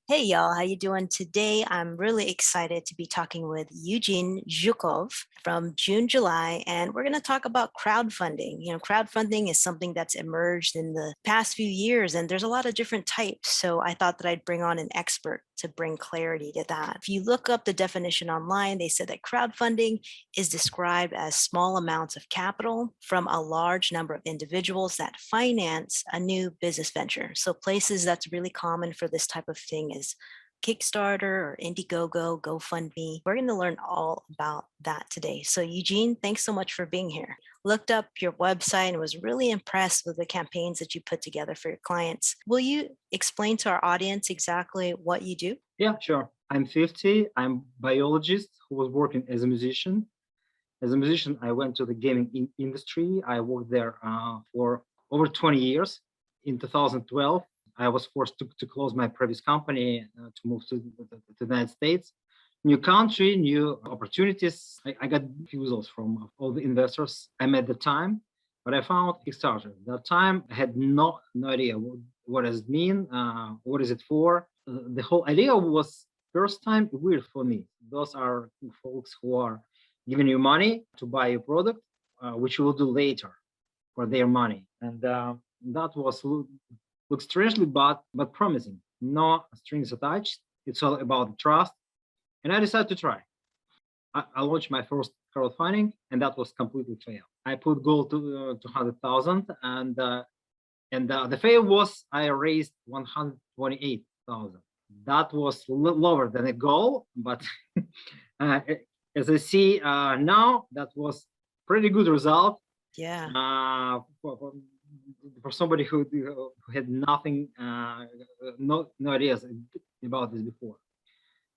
Hey y'all, how you doing today? I'm really excited to be talking with Eugene Zhukov from June, July, and we're going to talk about crowdfunding. Crowdfunding is something that's emerged in the past few years, and there's a lot of different types. So I thought that I'd bring on an expert to bring clarity to that. If you look up the definition online, they said that crowdfunding is described as small amounts of capital from a large number of individuals that finance a new business venture. So places that's really common for this type of thing is Kickstarter or Indiegogo, GoFundMe. We're going to learn all about that today. So Eugene, thanks so much for being here. Looked up your website and was really impressed with the campaigns that you put together for your clients. Will you explain to our audience exactly what you do? Yeah, sure. I'm 50. I'm a biologist who was working as a musician. As a musician, I went to the gaming industry. I worked there for over 20 years. In 2012, I was forced to close my previous company to move to the United States. New country, new opportunities. I got refusals from all the investors I met at the time, but I found Kickstarter. At that time, I had no idea what does it mean, what is it for. The whole idea was first time weird for me. Those are folks who are giving you money to buy a product, which you will do later for their money. And that was looked strangely but promising. No strings attached. It's all about trust. And I decided to try. I launched my first crowdfunding, and that was completely fail. I put goal to 200,000, and the fail was I raised 128,000. That was lower than a goal, but as I see now, that was pretty good result. Yeah. For somebody who had nothing, no ideas about this before.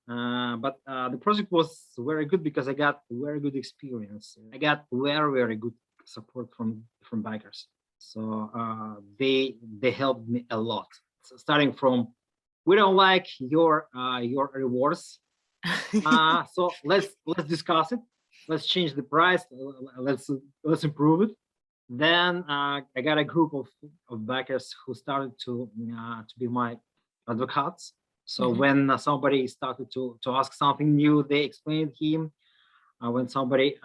But the project was very good because I got very good experience. I got very good support from backers. So they helped me a lot. So starting from, we don't like your rewards. So let's discuss it. Let's change the price. Let's improve it. Then I got a group of backers who started to be my advocates. So when somebody started to ask something new, they explained him. When somebody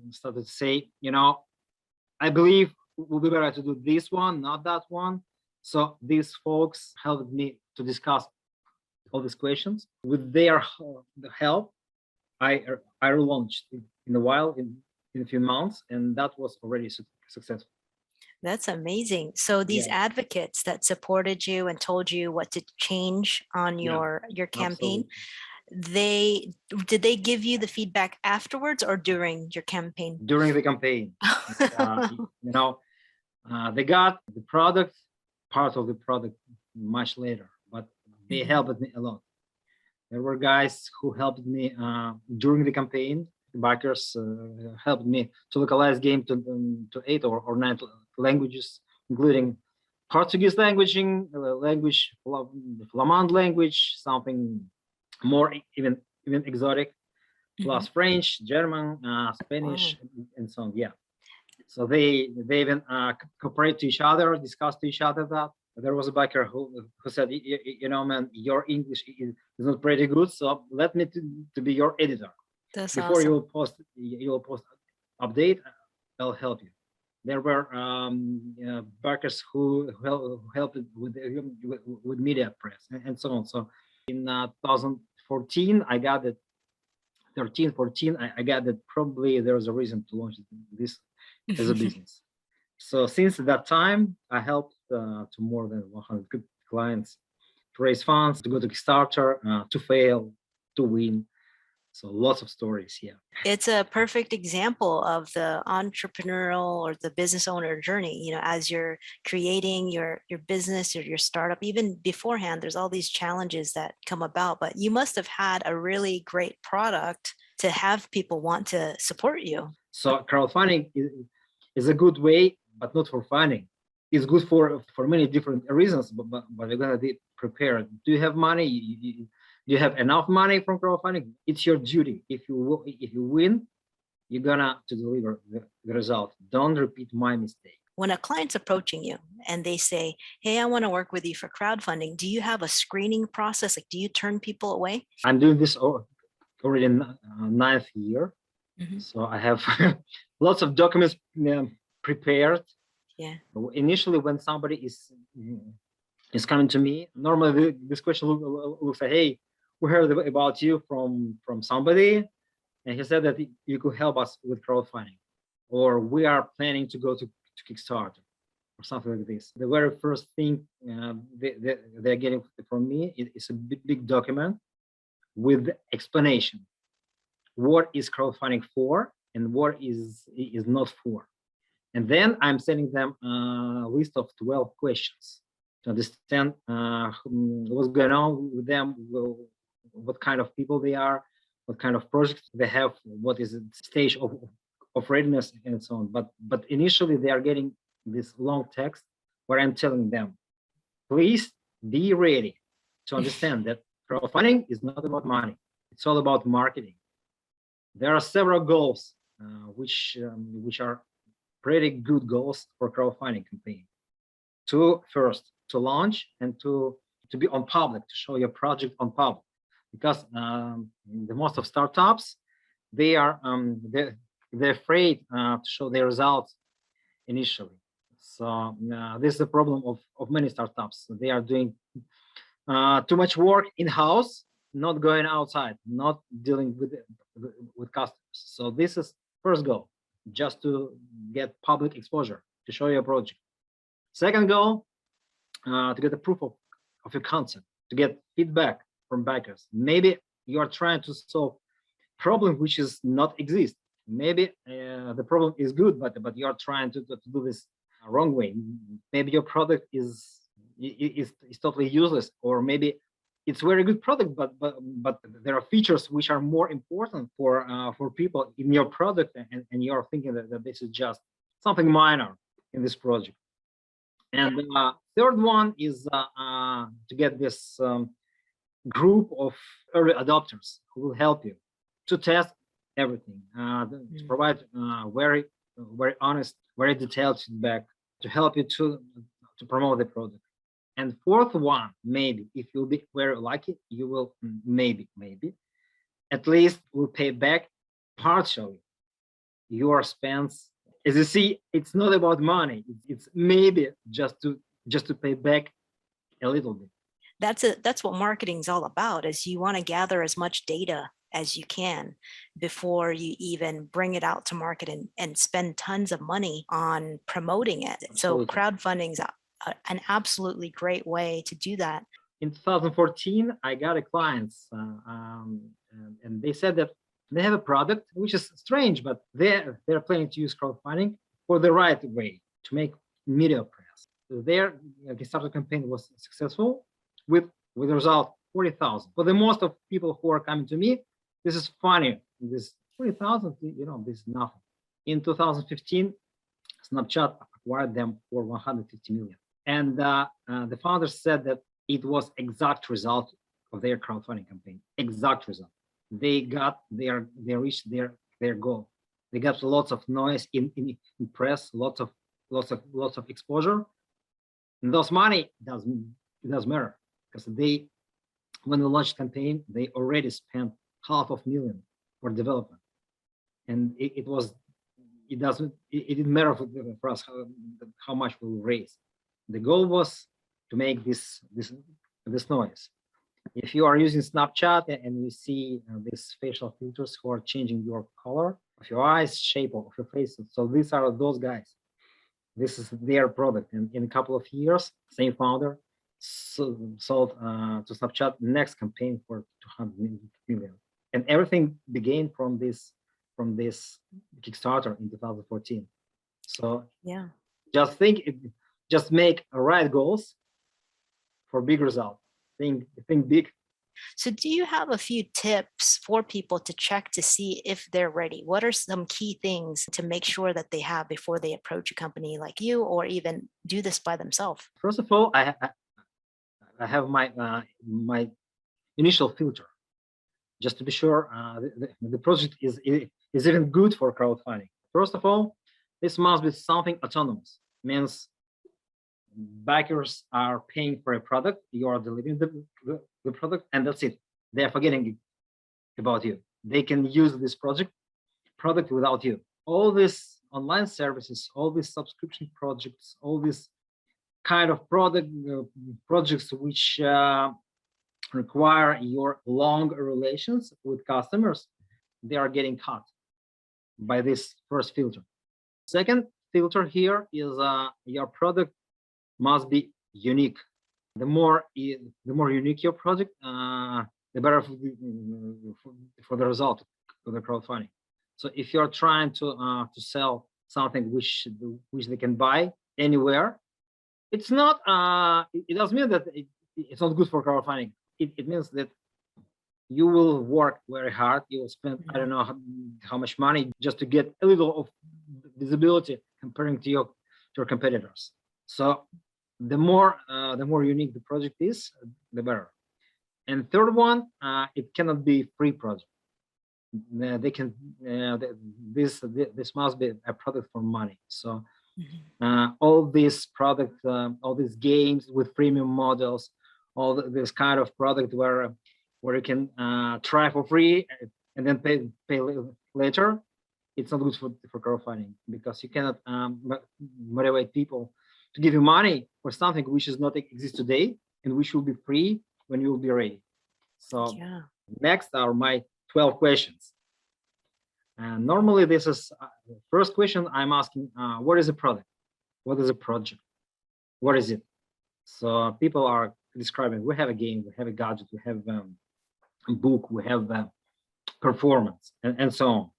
started to say, I believe it will be better to do this one, not that one. So these folks helped me to discuss all these questions. With their help, I relaunched in a while, in a few months, and that was already successful. That's amazing. So these advocates that supported you and told you what to change on your campaign, did they give you the feedback afterwards or during your campaign? During the campaign. They got the product, part of the product much later, but they helped me a lot. There were guys who helped me during the campaign. The backers helped me to localize game to 8 or 9 languages, including Portuguese language, Flamand language, something more even exotic, plus French, German, Spanish, and so on. Yeah. So they even cooperate to each other, discuss to each other that. There was a backer who said, man, your English is not pretty good, so let me to be your editor. That's Before awesome. you'll post update, I'll help you. There were backers who helped with media press and so on. So in 2014, I got it. 13, 14, I got that probably there was a reason to launch this as a business. So since that time, I helped to more than 100 clients to raise funds, to go to Kickstarter, to fail, to win. So lots of stories here. It's a perfect example of the entrepreneurial or the business owner journey. As you're creating your business or your startup, even beforehand, there's all these challenges that come about, but you must have had a really great product to have people want to support you. So crowdfunding is a good way, but not for funding. It's good for many different reasons, but you're gonna be prepared. Do you have money? Do you have enough money from crowdfunding? It's your duty. If you win, you're gonna to deliver the result. Don't repeat my mistake. When a client's approaching you and they say, hey, I want to work with you for crowdfunding, do you have a screening process? Like, do you turn people away? I'm doing this already in ninth year. Mhm. So I have lots of documents prepared. Yeah. Initially, when somebody is coming to me, normally this question looks like, hey, we heard about you from somebody, and he said that you could help us with crowdfunding, or we are planning to go to Kickstarter, or something like this. The very first thing they're getting from me is a big document with explanation. What is crowdfunding for and what is not for. And then I'm sending them a list of 12 questions to understand what's going on with them, what kind of people they are, what kind of projects they have, what is the stage of readiness, and so on. But initially they are getting this long text where I'm telling them, please be ready to understand that crowdfunding is not about money. It's all about marketing. There are several goals which are pretty good goals for crowdfunding campaign. First, to launch and to be on public, to show your project on public, because the most of startups, they're afraid to show their results initially. So this is the problem of many startups. They are doing too much work in-house, not going outside, not dealing with customers. So this is first goal, just to get public exposure, to show your project. Second goal, to get a proof of your concept, to get feedback from backers. Maybe you are trying to solve problem which is not exist. Maybe the problem is good, but you are trying to do this wrong way. Maybe your product is totally useless, or maybe it's very good product, but there are features which are more important for people in your product, and you're thinking that this is just something minor in this project. And third one is to get this group of early adopters who will help you to test everything, to provide very honest, very detailed feedback, to help you to promote the product. And fourth one, maybe, if you'll be very lucky, you will maybe at least will pay back partially your expense. As you see, it's not about money. It's maybe just to pay back a little bit. That's what marketing is all about, is you want to gather as much data as you can before you even bring it out to market and spend tons of money on promoting it. So crowdfunding is an absolutely great way to do that. In 2014, I got a client, and they said that they have a product, which is strange, but they're planning to use crowdfunding for the right way, to make media press. Their Kickstarter campaign was successful with the result 40,000. For the most of people who are coming to me, this is funny. This 40,000, this is nothing. In 2015, Snapchat acquired them for 150 million. And the founders said that it was exact result of their crowdfunding campaign. Exact result. They reached their goal. They got lots of noise in press, lots of exposure. And those money doesn't matter, because when they launched campaign, they already spent $500,000 for development, and it didn't matter for us how much we will raise. The goal was to make this noise. If you are using Snapchat and you see these facial filters who are changing your color of your eyes, shape of your face, so these are those guys. This is their product, and in a couple of years, same founder sold to Snapchat next campaign for 200 million, and everything began from this Kickstarter in 2014. So yeah, just just make right goals for big results. Think big. So do you have a few tips for people to check to see if they're ready? What are some key things to make sure that they have before they approach a company like you, or even do this by themselves? First of all, I have my initial filter, just to be sure the project is even good for crowdfunding. First of all, this must be something autonomous, means backers are paying for a product, you are delivering the product, and that's it. They are forgetting about you. They can use this product without you. All these online services, all these subscription projects, all these kind of projects which require your long relations with customers, they are getting cut by this first filter. Second filter here is your product must be unique. The more unique your product, the better for the result of the crowdfunding. So if you're trying to sell something which they can buy anywhere, it's not. It doesn't mean that it's not good for crowdfunding. It means that you will work very hard. You will spend I don't know how much money just to get a little of visibility comparing to your competitors. So the more unique the project is, the better. And third one, it cannot be free project. They can this must be a product for money. So all these products, all these games with premium models, all this kind of product where you can try for free and then pay later, it's not good for crowdfunding, because you cannot motivate people to give you money for something which is not exist today and which will be free when you will be ready. So next are my 12 questions. And normally this is first question I'm asking, what is a product? What is a project? What is it? So people are describing, we have a game, we have a gadget, we have a book, we have performance, and so on.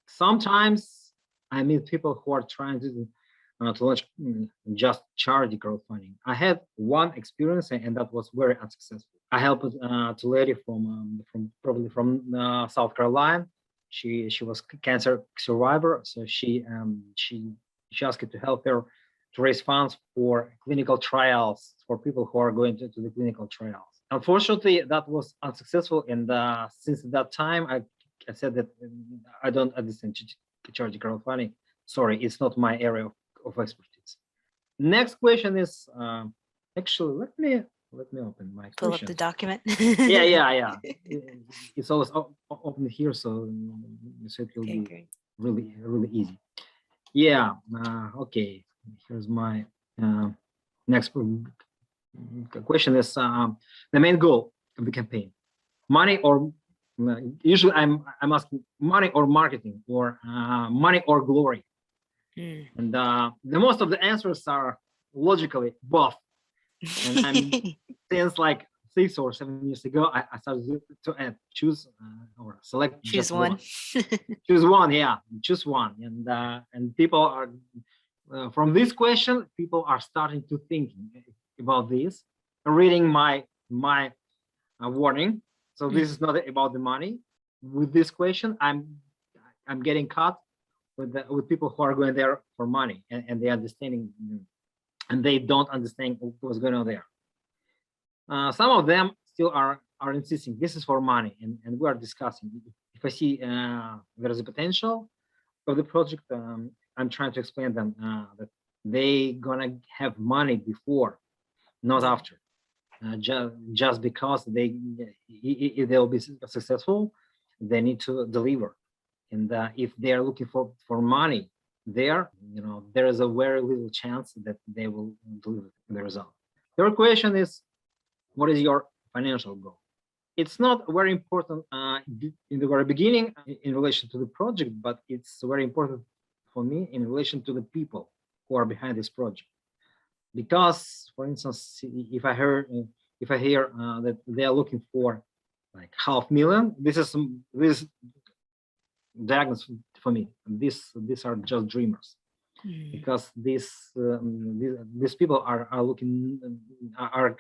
Sometimes I meet people who are trying to launch just charity crowdfunding. I had one experience, and that was very unsuccessful. I helped a lady from South Carolina. She was cancer survivor, so she asked me to help her to raise funds for clinical trials for people who are going to the clinical trials. Unfortunately, that was unsuccessful, and since that time, I said that I don't understand charity crowdfunding. Sorry, it's not my area of expertise. Next question is actually let me open my pull question. up the document. yeah. It's always open here, so it will be great. really easy. Yeah. Okay. Here's my next question is the main goal of the campaign: money or usually I'm asking money or marketing, or money or glory. And the most of the answers are logically both. And I'm since like 6 or 7 years ago, I started to choose or select Choose just one. Choose one, yeah, choose one. And people are from this question, people are starting to think about this, reading my warning. So this is not about the money. With this question, I'm getting caught with people who are going there for money, and they understanding, and they don't understand what's going on there. Some of them still are insisting this is for money, and we are discussing. If I see there is a potential of the project, I'm trying to explain them that they gonna have money before, not after. Just because if they'll be successful, they need to deliver. And if they are looking for money there, there is a very little chance that they will deliver the result. Your question is, what is your financial goal? It's not very important in the very beginning in relation to the project, but it's very important for me in relation to the people who are behind this project. Because, for instance, if I hear that they are looking for like $500,000, this diagnosis for me. These are just dreamers, because these people are looking are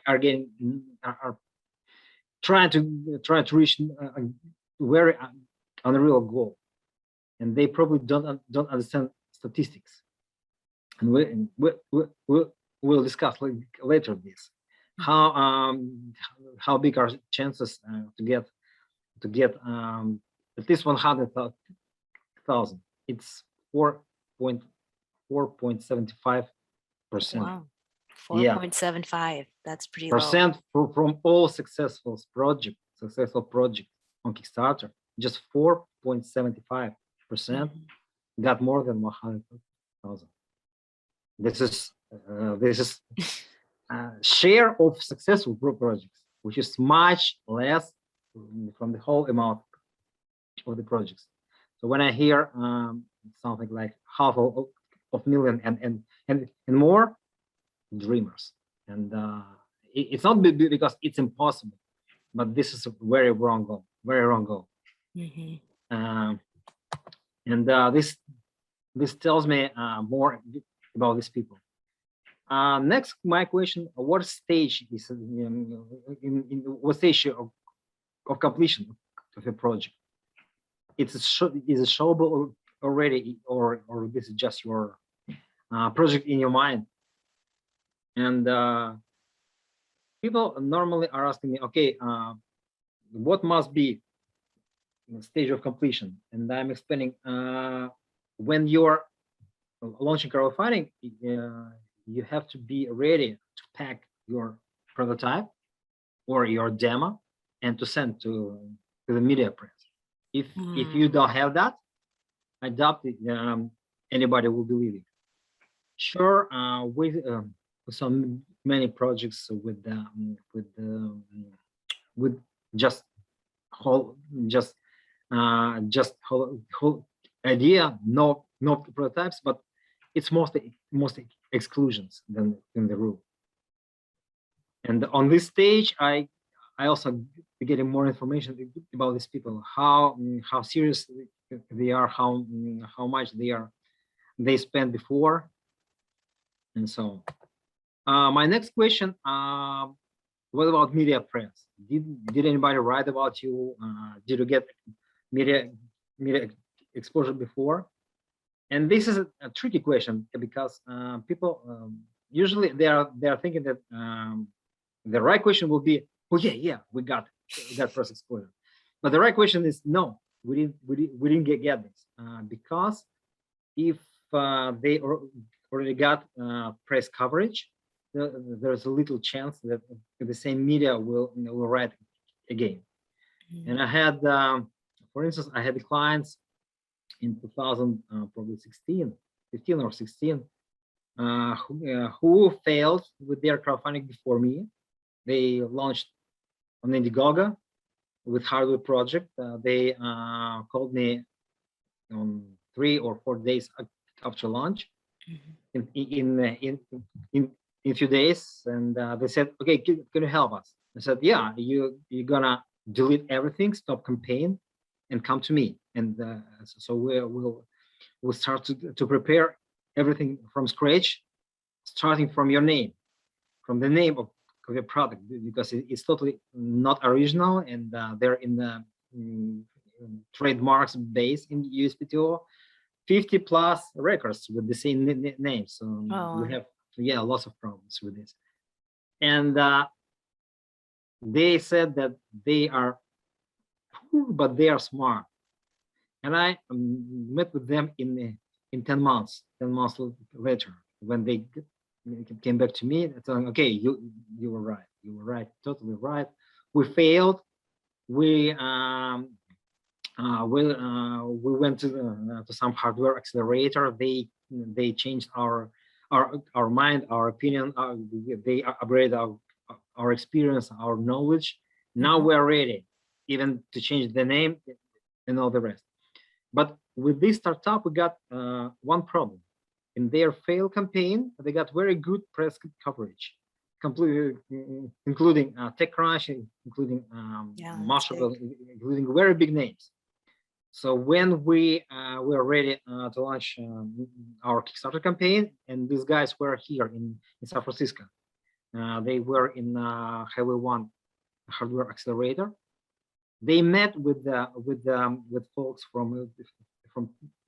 trying to reach a very unreal goal, and they probably don't understand statistics. And we'll discuss later this how big are chances to get at least 100,000. It's 4.75 percent. Wow. Yeah, 4.75. That's pretty low. percent from all successful projects on Kickstarter. Just 4.75% got more than 100,000. This is share of successful projects, which is much less from the whole amount of the projects. So when I hear something like half of million and more, dreamers. And it's not because it's impossible, but this is a very wrong goal, very wrong goal. And this tells me more about these people. Next, my question: what stage is in what stage of completion of a project? Is it showable already, or this is just your project in your mind? And people normally are asking me, okay, what must be the stage of completion? And I'm explaining when you're launching crowdfunding, you have to be ready to pack your prototype or your demo and to send to the media press. If you don't have that, I doubt it, anybody will believe it. Sure, with so many projects with just whole idea, no prototypes, but it's mostly exclusions than in the rule. And on this stage, I also getting more information about these people, how serious they are, how much they spent before, and so on. My next question: what about media press? Did anybody write about you? Did you get media exposure before? And this is a tricky question because people usually they are thinking that the right question will be, oh yeah, we got press exposure, but the right question is no, we didn't get this because if they already got press coverage, there's a little chance that the same media will write again. And I had, for instance, I had clients in 2016, 15 or 16, who failed with their crowdfunding before me. They launched on Indiegogo with hardware project. They called me on 3 or 4 days after launch. In a few days, and they said, okay, can you help us? I said, yeah, you're gonna delete everything, stop campaign, and come to me. And so we'll start to prepare everything from scratch, starting from your name, from the name of your product, because it's totally not original, and they're in the trademarks base in USPTO. 50 plus records with the same name. So we have lots of problems with this. And they said that they are poor, but they are smart. And I met with them in 10 months later, when they came back to me telling, okay, you were right, totally right. We failed. We went to some hardware accelerator. They changed our mind, our opinion. They upgraded our experience, our knowledge. Now we're ready, even to change the name and all the rest. But with this startup, we got one problem. In their failed campaign, they got very good press coverage, completely, including TechCrunch, including Mashable, including very big names. So when we were ready to launch our Kickstarter campaign, and these guys were here in San Francisco, they were in Highway 1 hardware accelerator. They met with folks from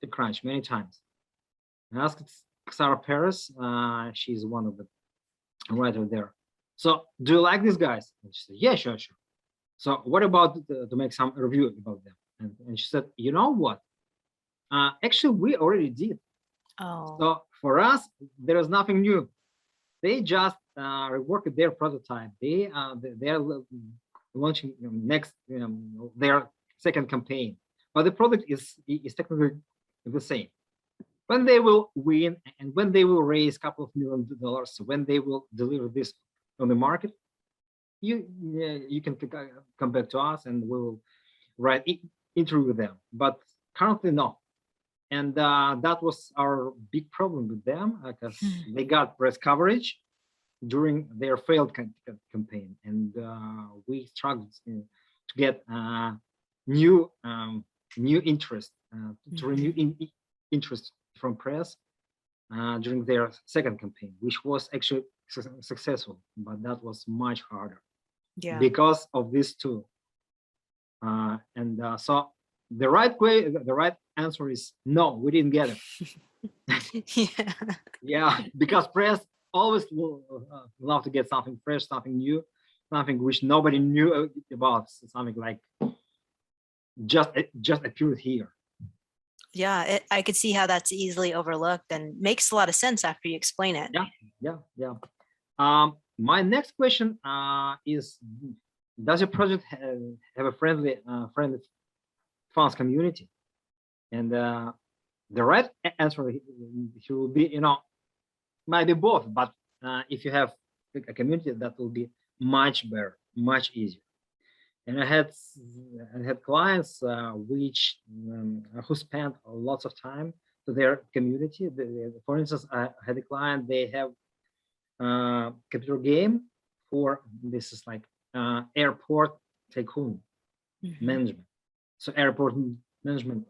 TechCrunch many times. I asked Sarah Paris, she's one of the writers there. So, do you like these guys? And she said, yeah, sure. So, what about to make some review about them? And she said, you know what? Actually, we already did. So for us, there is nothing new. they just reworked their prototype. They're launching next their second campaign, but the product is technically the same. When they will win and when they will raise a couple of $1 million, when they will deliver this on the market, you can come back to us and we'll write interview with them. But currently, no. And that was our big problem with them because they got press coverage during their failed campaign, and we struggled to get new interest, to renew interest from press during their second campaign, which was actually successful, but that was much harder because of this too. So the right answer is no, we didn't get it. Yeah, because press always love to get something fresh, something new, something which nobody knew about, something like just appeared here. Yeah, I could see how that's easily overlooked and makes a lot of sense after you explain it. Yeah. My next question is, does your project have a friendly fans community? And the right answer here will be, might be both, but if you have a community, that will be much better, much easier. And I had clients who spent lots of time to their community. For instance, I had a client, they have a computer game for, this is like airport tycoon management. So airport management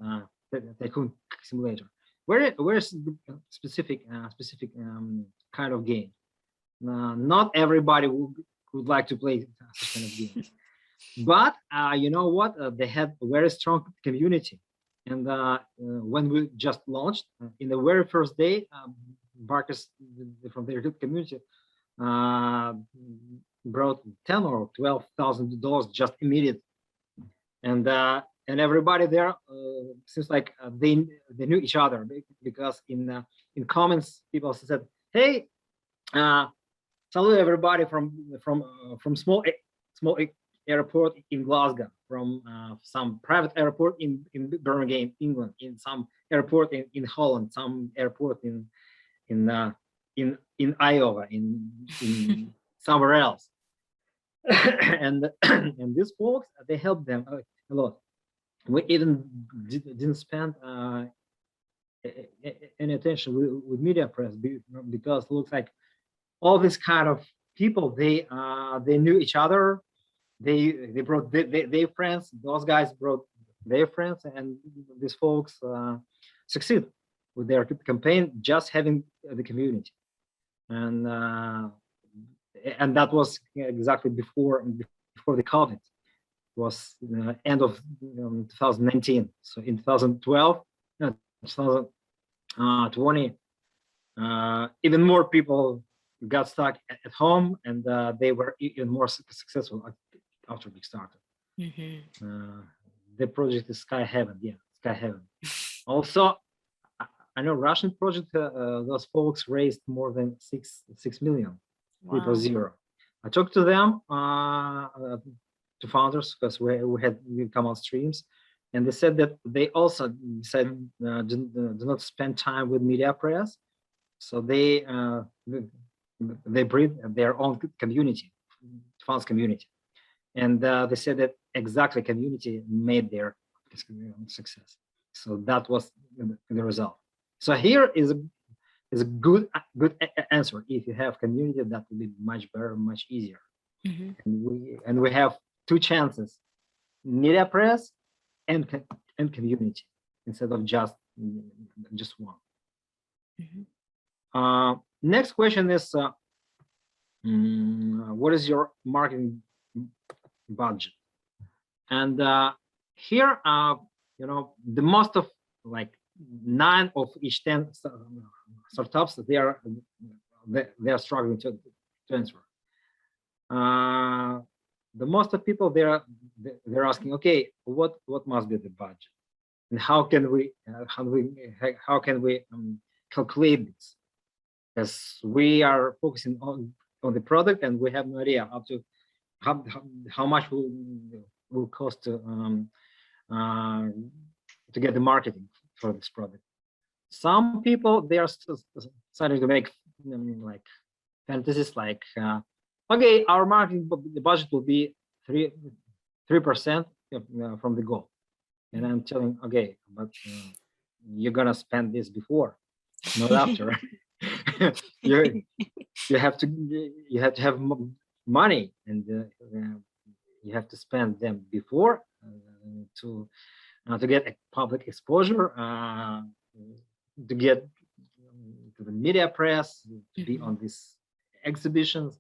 tycoon simulator. Where's the specific kind of game? Not everybody would like to play such kind of games. But you know what? They had a very strong community. And when we just launched, in the very first day, backers from their community brought $10,000 or $12,000 just immediately. And everybody there seems like they knew each other, because in comments people said, "Hey, salute everybody from small airport in Glasgow, from some private airport in Birmingham, England, in some airport in Holland, some airport in Iowa, in somewhere else." and these folks, they helped them a lot. We even didn't spend any attention with media press, because it looks like all this kind of people, they knew each other. They brought their friends. Those guys brought their friends, and these folks succeed with their campaign just having the community. And that was exactly before the COVID. It was end of 2019. So in 2012, 2020, even more people got stuck at home, and they were even more successful after Kickstarter. The project is Sky Heaven. Yeah, Sky Heaven. Also, I know Russian project, those folks raised more than 6 million. Wow. 3.0. I talked to them, to founders, because we come on streams, and they said that they also said do not spend time with media press, so they breed their own community, fans community, and they said that exactly community made their success. So that was the result. So here is a good answer. If you have community, that will be much better, much easier. And we have two chances: media press and community, instead of just one. Next question is, what is your marketing budget? And here, the most of, like, 9 of each 10 startups, they are struggling to answer. The most of people, they're asking, okay, what must be the budget, and how can we calculate this? because we are focusing on the product and we have no idea how much will cost uh, to get the marketing for this product. Some people, they are still starting to make like fantasies like, okay, our marketing the budget will be 3% from the goal. And I'm telling, okay, but you're gonna spend this before, not after. you you have to have money, and you have to spend them before to get a public exposure, to get to the media press, to be on these exhibitions,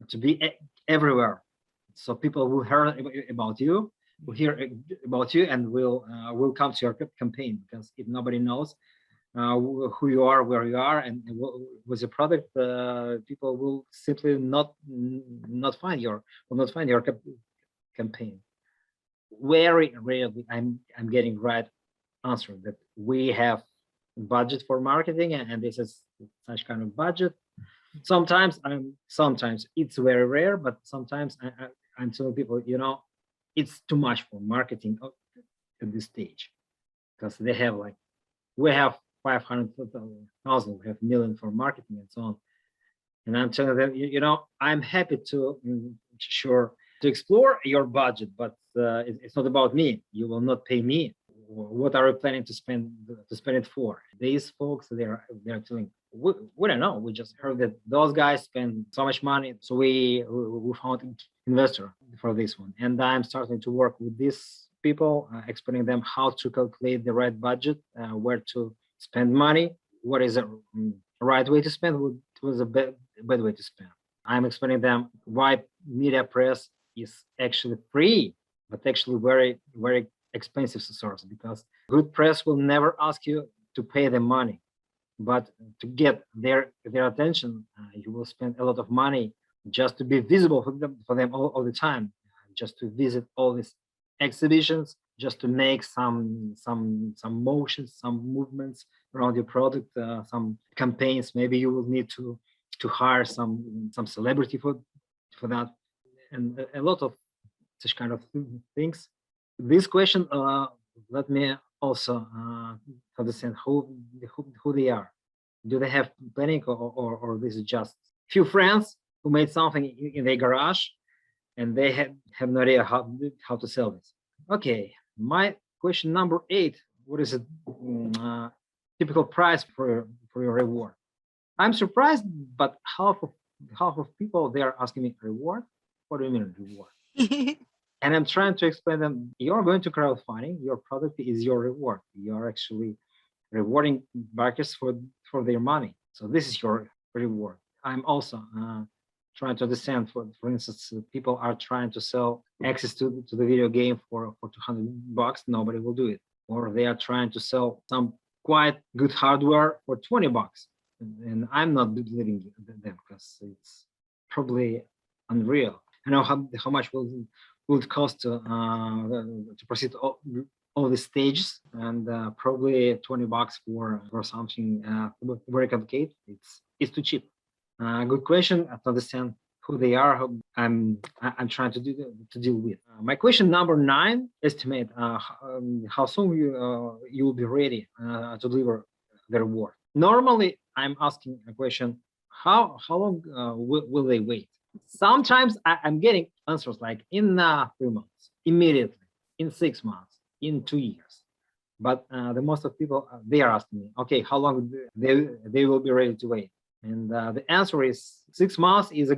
to be everywhere, so people will hear about you, will hear about you, and will come to your campaign. Because if nobody knows who you are, where you are, and with the product, people will simply not find your campaign. Very rarely I'm getting right answer that we have budget for marketing, and this is such kind of budget. Sometimes it's very rare, but sometimes I'm telling people, it's too much for marketing at this stage, because they have like, we have 500,000, we have million for marketing and so on. And I'm telling them, I'm happy to to explore your budget, but it's not about me. You will not pay me. What are you planning to spend it for? These folks, they're telling, we don't know. We just heard that those guys spend so much money, so we found an investor for this one. And I'm starting to work with these people, explaining them how to calculate the right budget, where to spend money, what is the right way to spend, what was a bad way to spend. I'm explaining them why media press is actually free, but actually very, very expensive source, because good press will never ask you to pay them money, but to get their attention, you will spend a lot of money just to be visible for them all the time, just to visit all these exhibitions, just to make some motions, some movements around your product, some campaigns. Maybe you will need to hire some celebrity for that, and a lot of such kind of things. This question let me also understand who they are. Do they have planning, or this is just few friends who made something in their garage and they have no idea how to sell this? Okay, my question number 8: what is a typical price for your reward? I'm surprised, but half of people, they are asking me, reward? What do you mean reward? And I'm trying to explain them, you're going to crowdfunding, your product is your reward. You're actually rewarding backers for their money. So this is your reward. I'm also trying to understand, for instance, people are trying to sell access to the video game for $200. Nobody will do it. Or they are trying to sell some quite good hardware for $20. And I'm not believing them, because it's probably unreal. I know how much will it cost to proceed all the stages, and probably $20 for something very complicated. It's too cheap. Good question. To understand who they are, who I'm trying to deal with. My question number 9: estimate how soon you will be ready to deliver the reward. Normally, I'm asking a question: how long will they wait? Sometimes I'm getting answers like in 3 months, immediately, in 6 months, in 2 years. But the most of people, they are asking me, okay, how long they will be ready to wait? And the answer is 6 months is a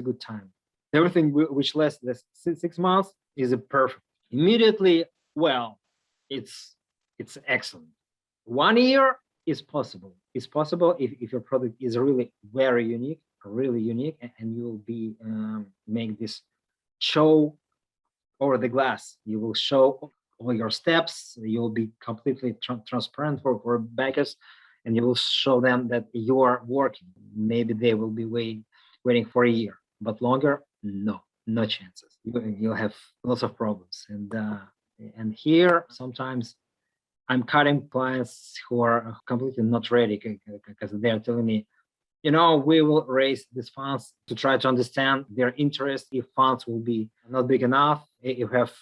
good time. Everything which less than 6 months is perfect. Immediately, well, it's excellent. 1 year is possible. It's possible if your product is really very unique, and you will be make this show over the glass. You will show all your steps. You will be completely transparent for backers, and you will show them that you are working. Maybe they will be waiting for a year, but longer, no chances. You'll have lots of problems, and here sometimes I'm cutting clients who are completely not ready, because they're telling me, we will raise these funds to try to understand their interest. If funds will be not big enough, if we have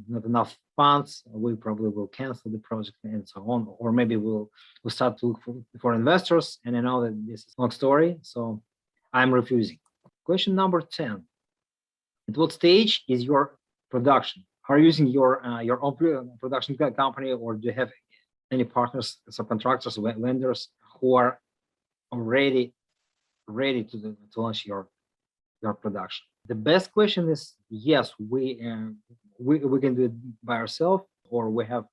not enough funds, we probably will cancel the project and so on. Or maybe we'll start to look for investors. And I know that this is a long story, so I'm refusing. Question number 10. At what stage is your production? Are you using your own production company, or do you have any partners, subcontractors, vendors who are already ready to launch your production? The best question is yes, we can do it by ourselves, or we have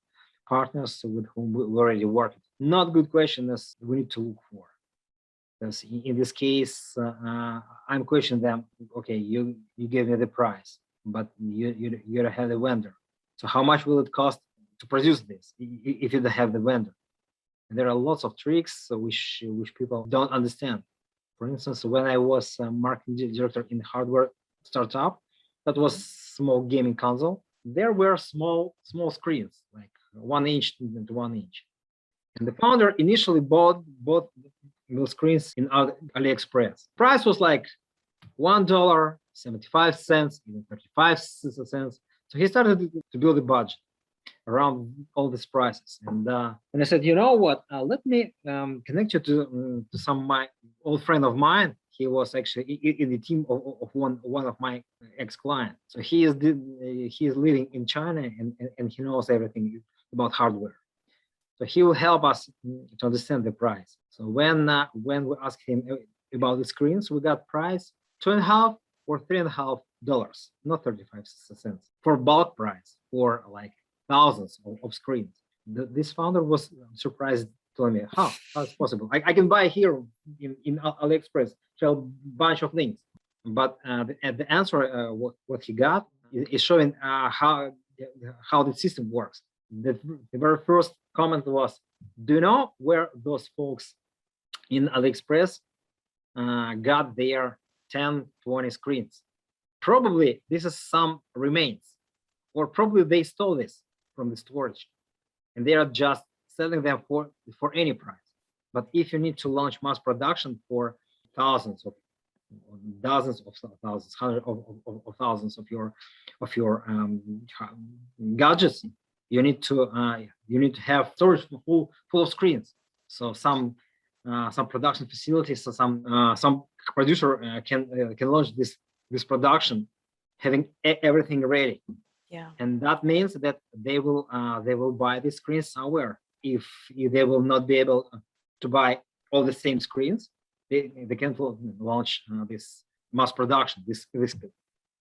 partners with whom we already work. Not good question is we need to look for. Because in this case, I'm questioning them. Okay, you gave me the price, but you don't have the vendor. So how much will it cost to produce this if you don't have the vendor? And there are lots of tricks which people don't understand. For instance, when I was a marketing director in hardware startup, that was small gaming console. There were small screens, like 1 inch to 1 inch. And the founder initially bought those screens in AliExpress. Price was like $1.75, even 35 cents. So he started to build a budget around all these prices. And I said, you know what? Let me connect you to some my old friend of mine. He was actually in the team of one of my ex-clients. So he is living in China, and he knows everything about hardware. So he will help us to understand the price. So when we asked him about the screens, we got price $2.5 or $3.5, not 35 cents, for bulk price for like thousands of screens. This founder was surprised, telling me, how it's possible. I can buy here in AliExpress, sell a bunch of things. But the answer, what he got is showing how the system works. The very first comment was, do you know where those folks in AliExpress got their 10, 20 screens? Probably this is some remains, or probably they stole this from the storage and they are just selling them for any price. But if you need to launch mass production for thousands of dozens of thousands, hundreds of thousands of your gadgets, you need to have storage full of screens. So some production facilities, so some producer can launch this production having everything ready. Yeah. And that means that they will buy the screens somewhere. If they will not be able to buy all the same screens, they can launch this mass production, this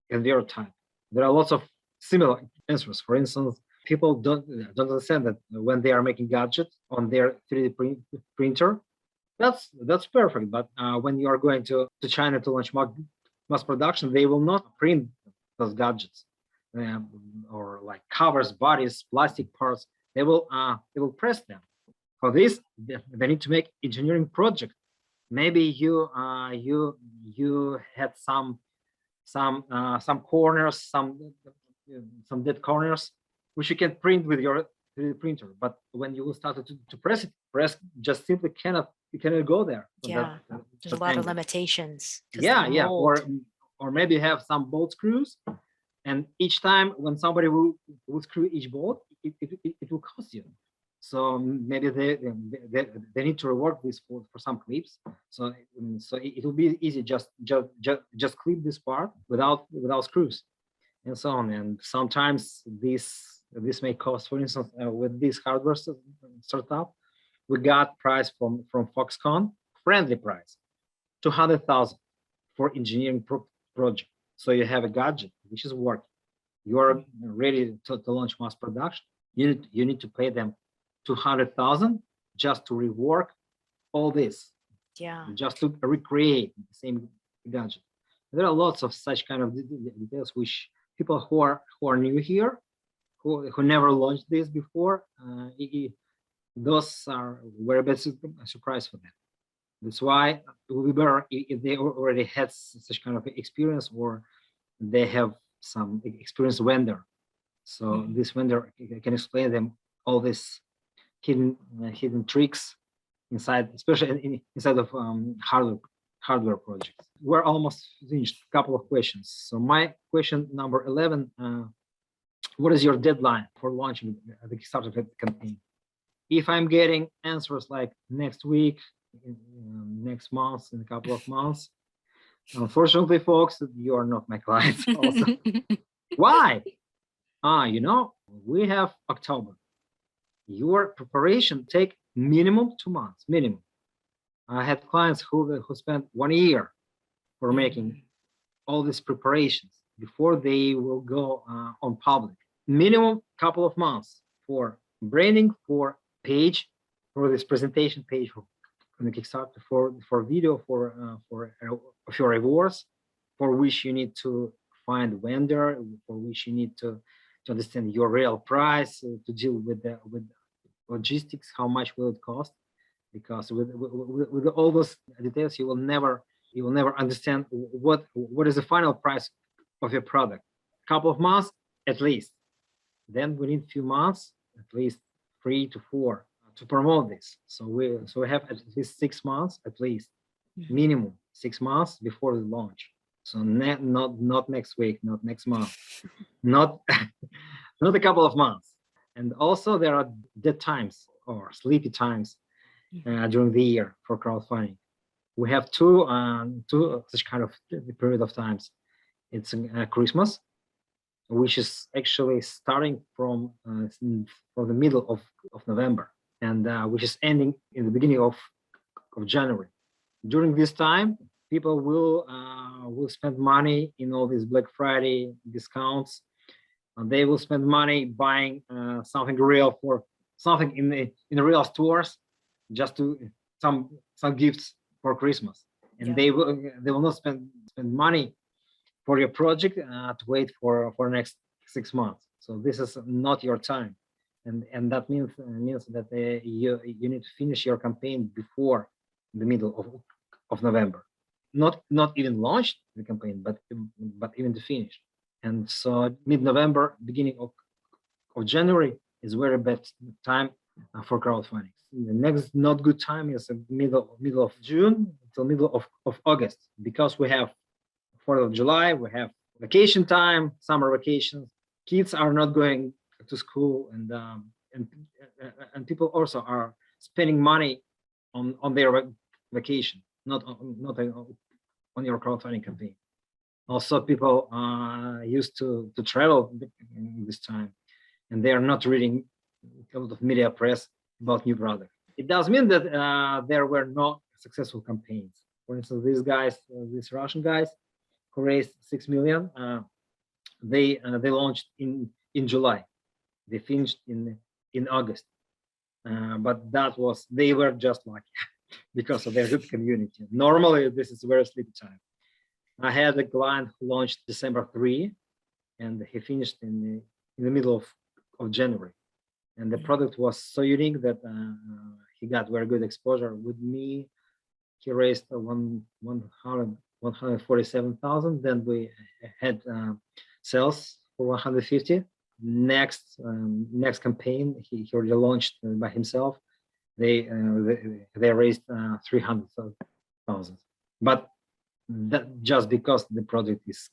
conveyor type. There are lots of similar answers. For instance, people don't understand that when they are making gadgets on their 3D printer, that's perfect. But when you are going to China to launch mass production, they will not print those gadgets or like covers, bodies, plastic parts. They will press them. For this, they need to make engineering project. Maybe you had some corners, some dead corners, which you can print with your 3D printer. But when you will start to press just simply cannot go there. Yeah, there's a lot of limitations. Yeah. Or maybe you have some bolt screws, and each time when somebody will screw each bolt, it will cost you. So maybe they need to rework this for some clips. So it will be easy just clip this part without screws, and so on. And sometimes this may cost. For instance, with this hardware startup, we got price from Foxconn, friendly price, 200,000 for engineering project. So you have a gadget which is working. You are ready to launch mass production. You need to pay them 200,000 just to rework all this. Yeah. Just to recreate the same gadget. There are lots of such kind of details which people who are new here, who never launched this before, those are very bad surprise for them. That's why it would be better if they already had such kind of experience, or they have some experienced vendor. So this vendor can explain them all these hidden tricks inside, especially inside of hardware hardware projects. We're almost finished. A couple of questions. So my question number 11, what is your deadline for launching the Kickstarter campaign? If I'm getting answers like next week, next month, in a couple of months, unfortunately, folks, you are not my clients also. Why? We have October. Your preparation take minimum 2 months, minimum. I had clients who spent 1 year for making all these preparations before they will go on public. Minimum couple of months for branding, for page, for this presentation page on the Kickstarter, for video, for your rewards, for which you need to find vendor, for which you need to understand your real price, to deal with logistics, how much will it cost, because with all those details you will never understand what is the final price of your product. Couple of months at least. Then we need a few months, at least 3 to 4, to promote this. So we have at least 6 months, at least minimum 6 months before the launch. So not next week, not next month, not not a couple of months. And also there are dead times or sleepy times during the year for crowdfunding. We have two such kind of period of times. It's Christmas, which is actually starting from the middle of November, and which is ending in the beginning of January. During this time, people will spend money in all these Black Friday discounts. And they will spend money buying something real, for something in the real stores, just to some gifts for Christmas. And they will not spend money for your project to wait for next 6 months. So this is not your time, and that means that you need to finish your campaign before the middle of November. Not even launched the campaign, but even to finish. And so mid-November, beginning of January is very bad time for crowdfunding. The next not good time is the middle of June until middle of August, because we have 4th of July, we have vacation time, summer vacations. Kids are not going to school, and people also are spending money on their vacation, not on your crowdfunding campaign. Also, people used to travel this time, and they are not reading a lot of media press about new products. It does mean that there were no successful campaigns. For instance, these guys, these Russian guys, who raised 6 million, they launched in July. They finished in August, but they were just lucky because of their good community. Normally, this is a very sleepy time. I had a client who launched December 3, and he finished in the middle of January. And the product was so unique that he got very good exposure with me. He raised 147,000. Then we had sales for 150. Next campaign, he already launched by himself. They raised 300,000. But that just because the product is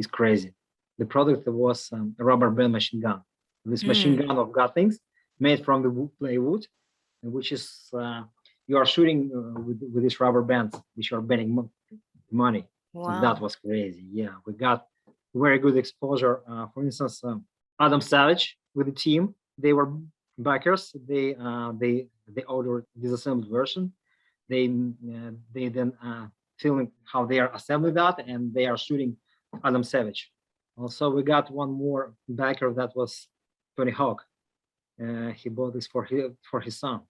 crazy. The product was a rubber band machine gun. This machine gun of Gatlings made from the plywood, which is you are shooting with these rubber bands, which are bending money. Wow. So that was crazy. Yeah, we got very good exposure. For instance, Adam Savage with the team, they were backers. They ordered disassembled version. They then filming how they are assembling that, and they are shooting Adam Savage. Also, we got one more backer, that was Tony Hawk. He bought this for his son.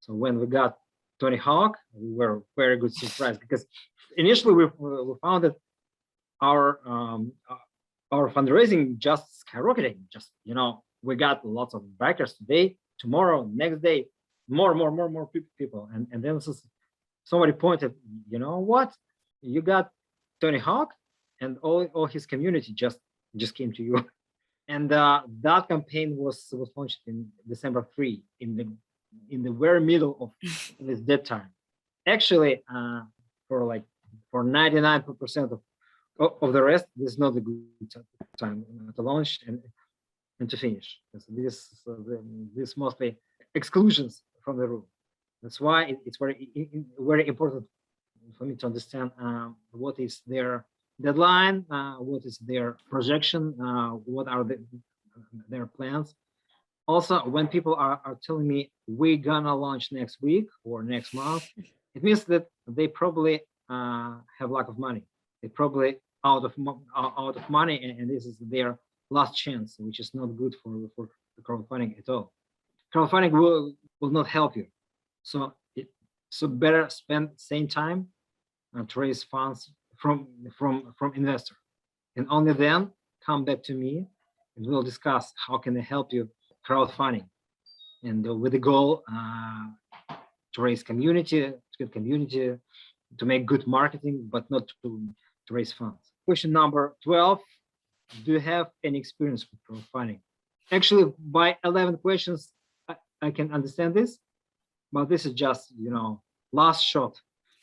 So when we got Tony Hawk, we were very good surprise, because initially we found that our fundraising just skyrocketing. Just we got lots of backers today, tomorrow, next day, more people, and then somebody pointed, you know what? You got Tony Hawk, and all his community just came to you. And that campaign was launched in December 3, in the very middle of this dead time. Actually, for like for 99% of the rest, this is not a good time to launch and to finish. This mostly exclusions from the rule. That's why it's very important for me to understand what is their deadline, what is their projection, what are their plans. Also, when people are telling me we're gonna launch next week or next month, it means that they probably have lack of money. They probably out of money, and this is their last chance, which is not good for crowdfunding at all. Crowdfunding will not help you. So better spend same time to raise funds from investor, and only then come back to me and we'll discuss how can I help you crowdfunding, and with the goal to raise community, to get community, to make good marketing, but not to raise funds. Question number 12: do you have any experience with crowdfunding? Actually, by 11 questions, I can understand this, but this is just, last shot,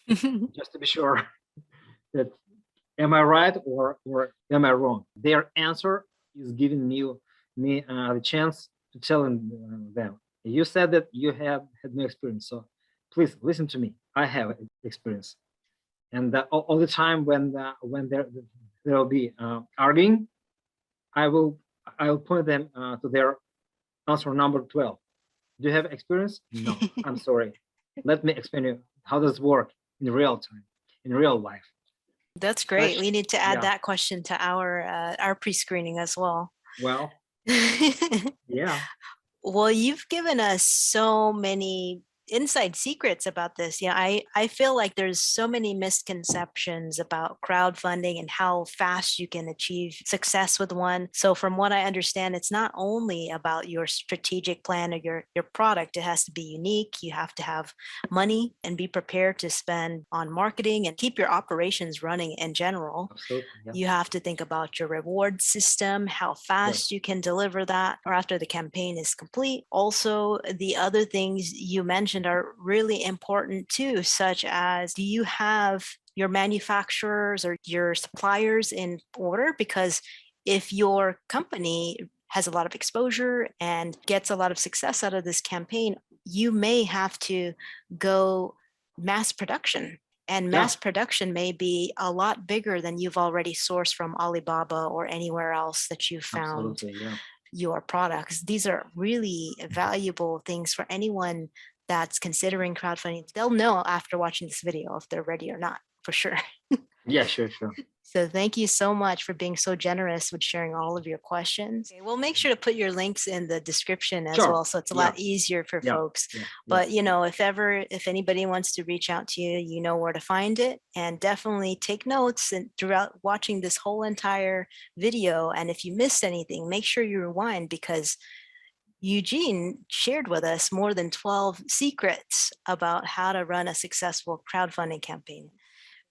just to be sure that am I right or am I wrong? Their answer is giving me the chance to tell them. You said that you have had no experience, so please listen to me. I have experience, and all the time when there will be arguing, I will point them to their answer number 12. Do you have experience? No, I'm sorry. Let me explain you how does it work in real time, in real life. That's great. We need to add that question to our pre-screening as well. Well, yeah. Well, you've given us so many inside secrets about this. I feel like there's so many misconceptions about crowdfunding and how fast you can achieve success with one. So from what I understand, it's not only about your strategic plan or your product. It has to be unique. You have to have money and be prepared to spend on marketing and keep your operations running in general. Absolutely, yeah. You have to think about your reward system, how fast you can deliver that or after the campaign is complete. Also, the other things you mentioned are really important too, such as, do you have your manufacturers or your suppliers in order? Because if your company has a lot of exposure and gets a lot of success out of this campaign, you may have to go mass production. And mass production may be a lot bigger than you've already sourced from Alibaba or anywhere else that you found your products. These are really valuable things for anyone that's considering crowdfunding. They'll know after watching this video if they're ready or not, for sure. Yeah, sure. So thank you so much for being so generous with sharing all of your questions. Okay, we'll make sure to put your links in the description as well, so it's a lot easier for folks. But if anybody wants to reach out to you, you know where to find it, and definitely take notes and throughout watching this whole entire video. And if you missed anything, make sure you rewind, because Eugene shared with us more than 12 secrets about how to run a successful crowdfunding campaign.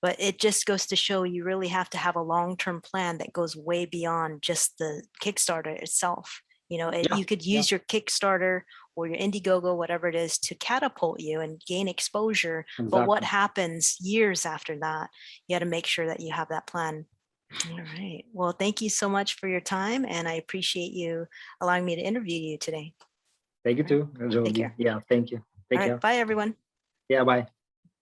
But it just goes to show you really have to have a long-term plan that goes way beyond just the Kickstarter itself. You could use your Kickstarter or your Indiegogo, whatever it is, to catapult you and gain exposure. Exactly. But what happens years after that, you got to make sure that you have that plan. All right. Well, thank you so much for your time, and I appreciate you allowing me to interview you today. Thank you too, Geraldine. Yeah, thank you. Take care. Bye, everyone. Yeah, bye.